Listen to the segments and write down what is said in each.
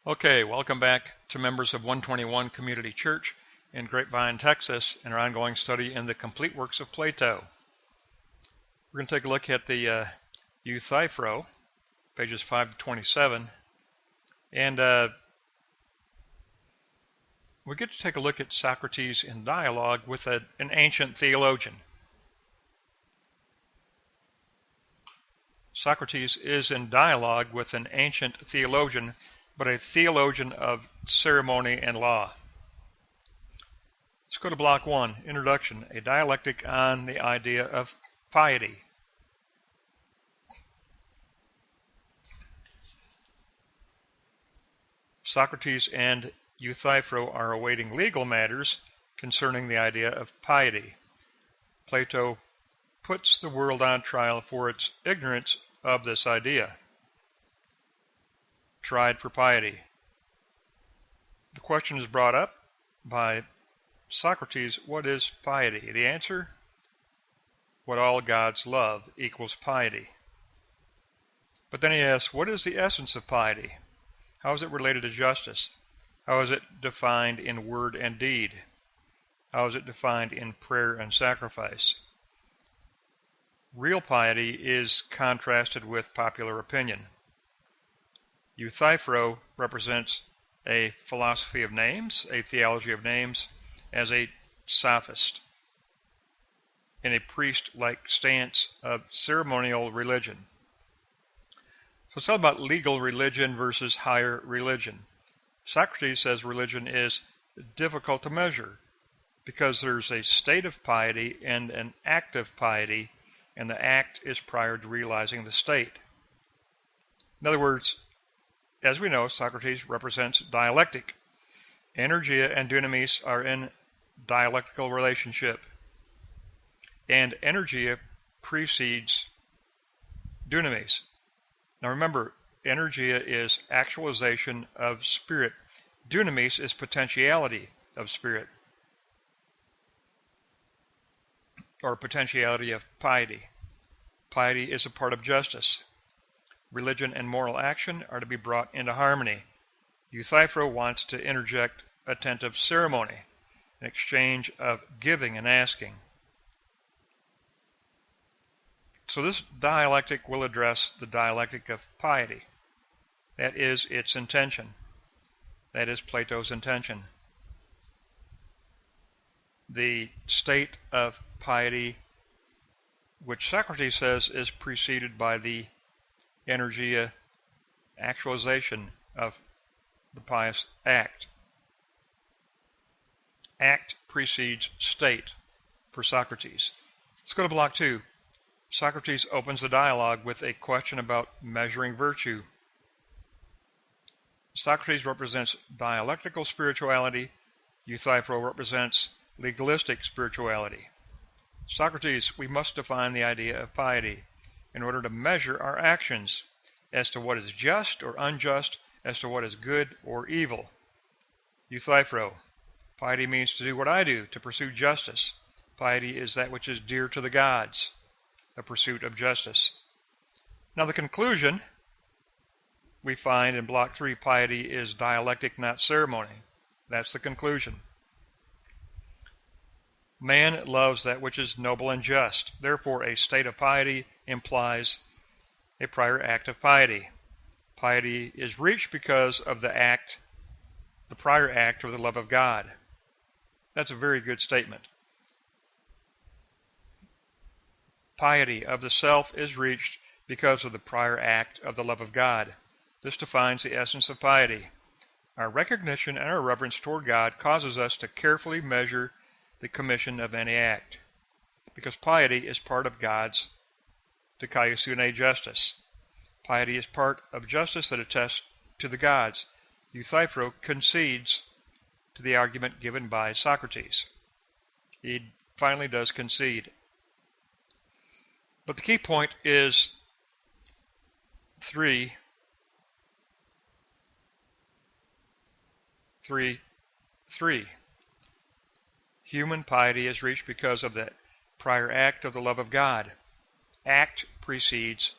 Okay, welcome back to members of 121 Community Church in Grapevine, Texas, and our ongoing study in the complete works of Plato. We're going to take a look at the Euthyphro, pages 5 to 27, and we get to take a look at Socrates in dialogue with an ancient theologian. Socrates is in dialogue with an ancient theologian, but a theologian of ceremony and law. Let's go to block 1, Introduction, a dialectic on the idea of piety. Socrates and Euthyphro are awaiting legal matters concerning the idea of piety. Plato puts the world on trial for its ignorance of this idea. Tried for piety. The question is brought up by Socrates, what is piety? The answer, what all gods love equals piety. But then he asks, what is the essence of piety? How is it related to justice? How is it defined in word and deed? How is it defined in prayer and sacrifice? Real piety is contrasted with popular opinion. Euthyphro represents a philosophy of names, a theology of names, as a sophist in a priest-like stance of ceremonial religion. So it's all about legal religion versus higher religion. Socrates says religion is difficult to measure because there's a state of piety and an act of piety, and the act is prior to realizing the state. In other words, as we know, Socrates represents dialectic. Energia and dunamis are in dialectical relationship, and energia precedes dunamis. Now remember, energia is actualization of spirit. Dunamis is potentiality of spirit, or potentiality of piety. Piety is a part of justice. Religion and moral action are to be brought into harmony. Euthyphro wants to interject attentive ceremony, an exchange of giving and asking. So this dialectic will address the dialectic of piety. That is its intention. That is Plato's intention. The state of piety, which Socrates says is preceded by the energia, actualization of the pious act. Act precedes state for Socrates. Let's go to block 2. Socrates opens the dialogue with a question about measuring virtue. Socrates represents dialectical spirituality. Euthyphro represents legalistic spirituality. Socrates, we must define the idea of piety in order to measure our actions as to what is just or unjust, as to what is good or evil. Euthyphro, piety means to do what I do, to pursue justice. Piety is that which is dear to the gods, the pursuit of justice. Now the conclusion we find in block 3, piety is dialectic, not ceremony. That's the conclusion. Man loves that which is noble and just. Therefore, a state of piety implies a prior act of piety. Piety is reached because of the prior act of the love of God. That's a very good statement. Piety of the self is reached because of the prior act of the love of God. This defines the essence of piety. Our recognition and our reverence toward God causes us to carefully measure the commission of any act, because piety is part of God's dikaiosune justice. Piety is part of justice that attests to the gods. Euthyphro concedes to the argument given by Socrates. He finally does concede. But the key point is 3. Human piety is reached because of the prior act of the love of God. Act precedes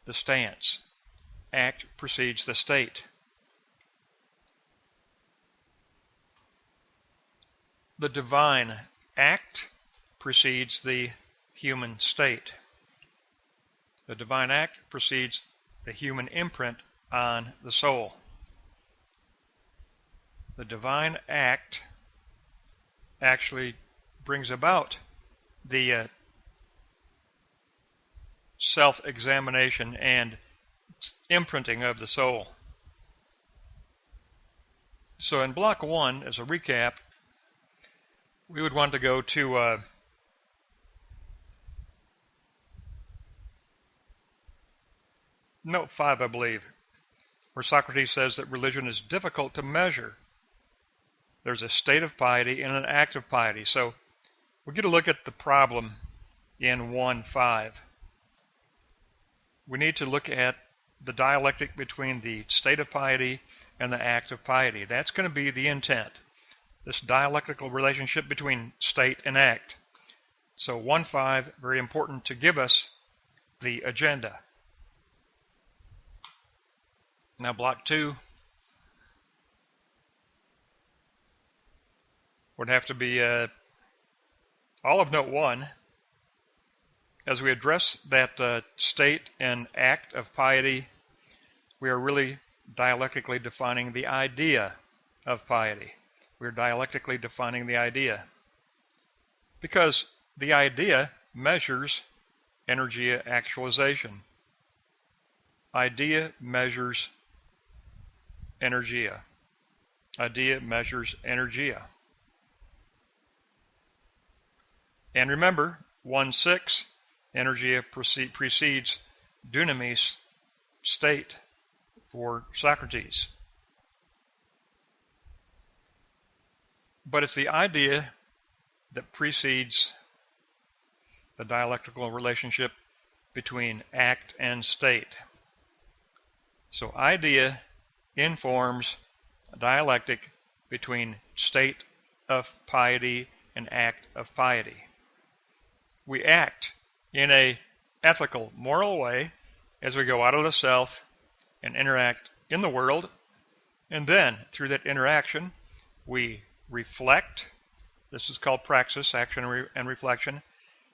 the stance. Act precedes the state. The divine act precedes the human state. The divine act precedes the human imprint on the soul. The divine act actually brings about the self-examination and imprinting of the soul. So in block 1, as a recap, we would want to go to note 5, I believe, where Socrates says that religion is difficult to measure. There's a state of piety and an act of piety. So we get a look at the problem in 1.5. We need to look at the dialectic between the state of piety and the act of piety. That's going to be the intent, this dialectical relationship between state and act. So 1.5, very important to give us the agenda. Now block 2 would have to be all of note 1. As we address that state and act of piety, we are really dialectically defining the idea of piety. We're dialectically defining the idea. Because the idea measures energia actualization. Idea measures energia. Idea measures energia. And remember, 1.6, energia precedes dunamis, state, for Socrates. But it's the idea that precedes the dialectical relationship between act and state. So idea informs a dialectic between state of piety and act of piety. We act in an ethical, moral way as we go out of the self and interact in the world, and then through that interaction we reflect. This is called praxis, action and reflection.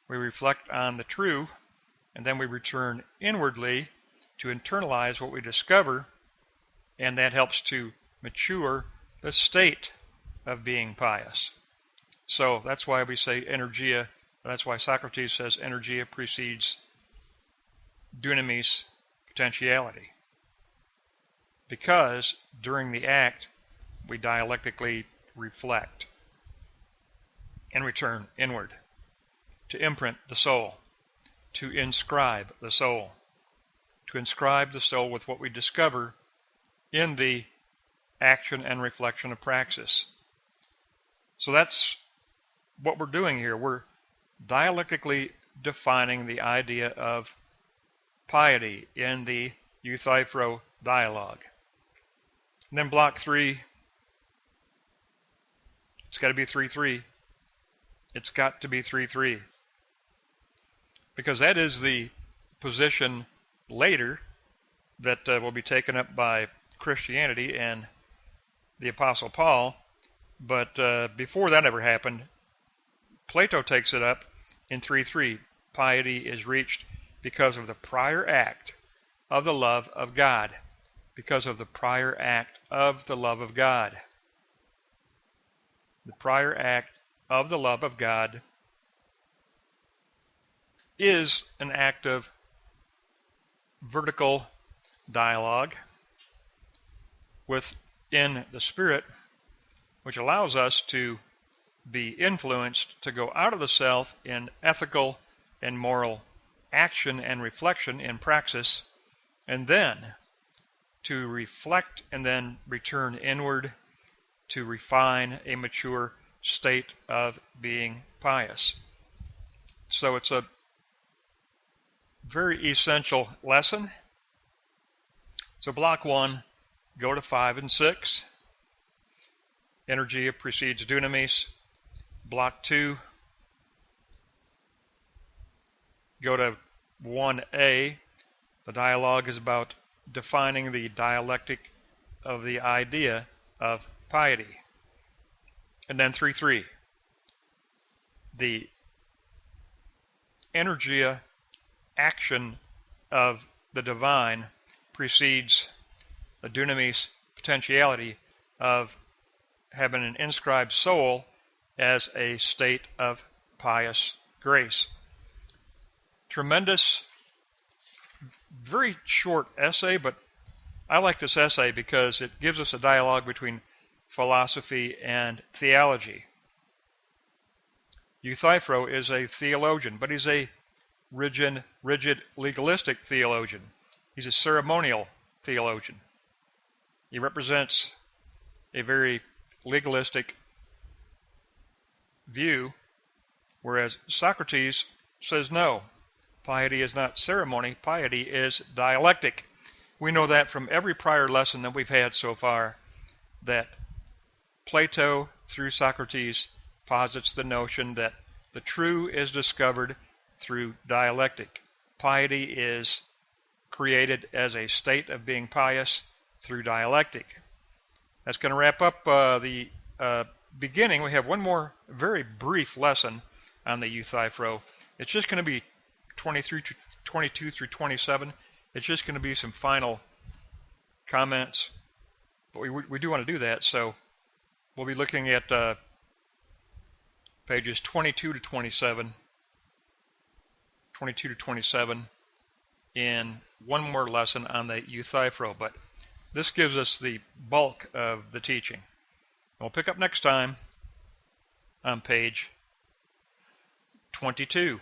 We reflect on the true, and then we return inwardly to internalize what we discover, and that helps to mature the state of being pious. So that's why we say energia. That's why Socrates says energia precedes dunamis, potentiality. Because during the act, we dialectically reflect and return inward to imprint the soul, to inscribe the soul, with what we discover in the action and reflection of praxis. So that's what we're doing here. We're dialectically defining the idea of piety in the Euthyphro dialogue. And then block 3, it's got to be 3.3. It's got to be 3.3. Because that is the position later that will be taken up by Christianity and the Apostle Paul. But before that ever happened, Plato takes it up in 3.3. Piety is reached because of the prior act of the love of God. Because of the prior act of the love of God. The prior act of the love of God is an act of vertical dialogue within the Spirit, which allows us to be influenced to go out of the self in ethical and moral action and reflection in praxis, and then to reflect and then return inward to refine a mature state of being pious. So it's a very essential lesson. So block 1, go to 5 and 6. Energia precedes dunamis. Block 2, go to 1a. The dialogue is about defining the dialectic of the idea of piety. And then 3.3, the energia, action of the divine precedes the dunamis, potentiality of having an inscribed soul as a state of pious grace. Tremendous, very short essay, but I like this essay because it gives us a dialogue between philosophy and theology. Euthyphro is a theologian, but he's a rigid, legalistic theologian. He's a ceremonial theologian. He represents a very legalistic view, whereas Socrates says no, piety is not ceremony, piety is dialectic. We know that from every prior lesson that we've had so far, that Plato, through Socrates, posits the notion that the true is discovered through dialectic. Piety is created as a state of being pious through dialectic. That's going to wrap up the beginning. We have one more very brief lesson on the Euthyphro. It's just going to be 22 through 27. It's just going to be some final comments. But we do want to do that, so we'll be looking at pages 22 to 27 in one more lesson on the Euthyphro, but this gives us the bulk of the teaching. We'll pick up next time on page 22.